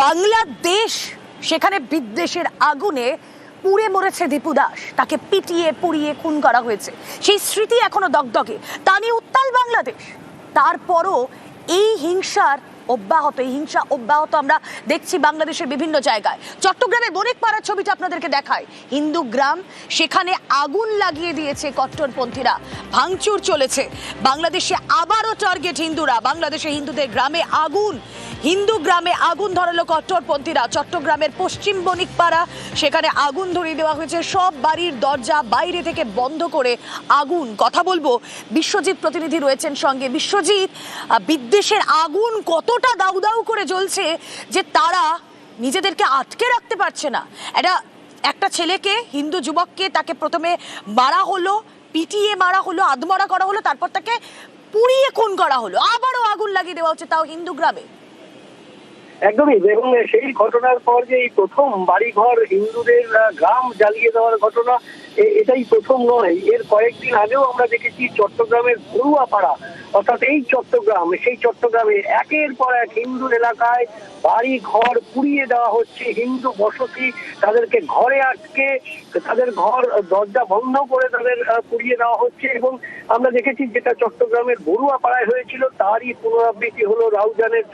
বাংলাদেশ সেখানে বিদ্বেষের আগুনে পুড়ে মরেছে দীপু দাস, তাকে পিটিয়ে পুড়িয়ে খুন করা হয়েছে। সেই স্মৃতি এখনো দগদগে, তা নিয়ে উত্তাল বাংলাদেশ। তারপরও এই হিংসা অব্যাহত আমরা দেখছি বাংলাদেশের বিভিন্ন জায়গায়। চট্টগ্রামের বণিকপাড়ার ছবিটা আপনাদেরকে দেখায়, হিন্দু গ্রাম, সেখানে আগুন লাগিয়ে দিয়েছে কট্টরপন্থীরা, ভাঙচুর চলেছে। বাংলাদেশে আবারও টার্গেট হিন্দুরা, বাংলাদেশে হিন্দুদের গ্রামে আগুন, হিন্দু গ্রামে আগুন ধরালো কট্টরপন্থীরা। চট্টগ্রামের পশ্চিম বণিকপাড়া, সেখানে আগুন ধরিয়ে দেওয়া হয়েছে, সব বাড়ির দরজা বাইরে থেকে বন্ধ করে আগুন। কথা বলবো, বিশ্বজিৎ প্রতিনিধি রয়েছেন সঙ্গে। বিশ্বজিৎ, বিদ্বেষের আগুন কতটা দাউ দাউ করে জ্বলছে যে তারা নিজেদেরকে আটকে রাখতে পারছে না। একটা ছেলেকে, হিন্দু যুবককে, তাকে প্রথমে মারা হলো, পিটিয়ে মারা হলো, আধমরা করা হলো, তারপর তাকে পুড়িয়ে খুন করা হলো, আবারও আগুন লাগিয়ে দেওয়া হচ্ছে, তাও হিন্দু গ্রামে। একদমই, এবং সেই ঘটনার পর যে এই প্রথম বাড়িঘর হিন্দুদের গ্রাম জ্বালিয়ে দেওয়ার ঘটনা, এটাই প্রথম নয়। এর কয়েকদিন আগেও আমরা দেখেছি চট্টগ্রামের বড়ুয়াপাড়া, অর্থাৎ এই চট্টগ্রাম, সেই চট্টগ্রামে একের পর এক হিন্দু এলাকায় বাড়ি ঘর পুড়িয়ে দেওয়া হচ্ছে। হিন্দু বসতি, তাদেরকে ঘরে আটকে, তাদের ঘর দরজা বন্ধ করে তাদের পুড়িয়ে দেওয়া হচ্ছে। এবং আমরা দেখেছি যেটা চট্টগ্রামের বড়ুয়াপাড়ায় হয়েছিল, তারই পুনরাবৃত্তি হলো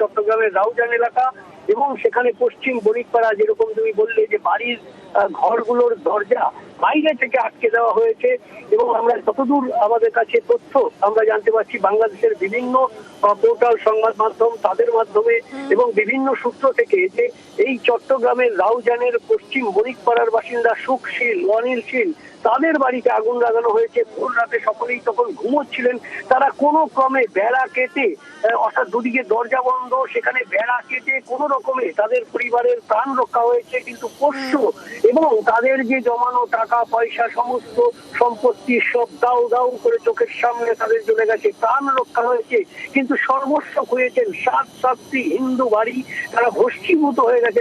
চট্টগ্রামের রাউজান এলাকা। এবং সেখানে পশ্চিম বণিকপাড়া, যেরকম তুমি বললে যে বাড়ির ঘরগুলোর দরজা বাইরে থেকে আটকে দেওয়া হয়েছে। এবং আমরা যতদূর আমাদের কাছে তথ্য আমরা জানতে পারছি, বাংলাদেশের বিভিন্ন পোর্টাল, সংবাদ মাধ্যম, তাদের মাধ্যমে এবং বিভিন্ন সূত্র থেকে, যে এই চট্টগ্রামের রাউজানের পশ্চিম বণিকপাড়ার বাসিন্দা সুখশীল, অনিল শীল, তাদের বাড়িতে আগুন লাগানো হয়েছে। ভোর রাতে সকলেই তখন ঘুমোচ্ছিলেন, তারা কোনো ক্রমে বেড়া কেটে, অর্থাৎ দুদিকে দরজা বন্ধ, সেখানে বেড়া কেটে কোনো রকমে তাদের পরিবারের প্রাণ রক্ষা হয়েছে। কিন্তু পোষ্য এবং তাদের যে জমানো টাকা পয়সা, সমস্ত সম্পত্তি সব দাউ দাউ করে চোখের সামনে তাদের চলে গেছে, প্রাণ রক্ষা হয়েছে। কিন্তু সর্বস্ব হয়েছেন 7-7টি হিন্দু বাড়ি, তারা ভস্মীভূত হয়ে গেছে।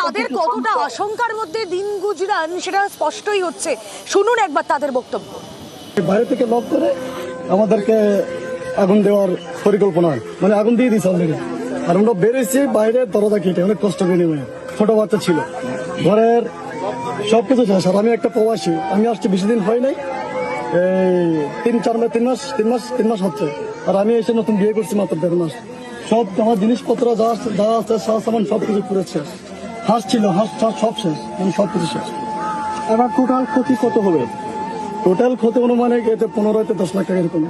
তাদের কতটা আশঙ্কার মধ্যে দিন গুজরান সেটা স্পষ্টই হচ্ছে। শুনুন একবার তাদের বক্তব্য। বাইরে থেকে লক করে আমাদেরকে আগুন দেওয়ার পরিকল্পনা, মানে আগুন দিয়ে দিয়েছে অলরেডি। আর আমরা বেরিয়েছি বাইরে, দরজা কেটে, অনেক কষ্ট করে নিয়ে, ছোট বাচ্চা ছিল, ঘরের সবকিছু শেষ। আর আমি একটা প্রবাসী, আমি আসছি বেশি দিন হয় নাই, এই 3 মাস হচ্ছে। আর আমি এসে নতুন বিয়ে করছি মাত্র 1.5 মাস। সব আমার জিনিসপত্র যা আছে, সামান সবকিছু পুরো শেষ। হাঁস ছিল, হাঁস সব শেষ, মানে সবকিছু শেষ। এবার টোটাল ক্ষতি কত হবে? টোটাল ক্ষতি অনুমানে 15 থেকে 10 লাখ টাকা এরকম।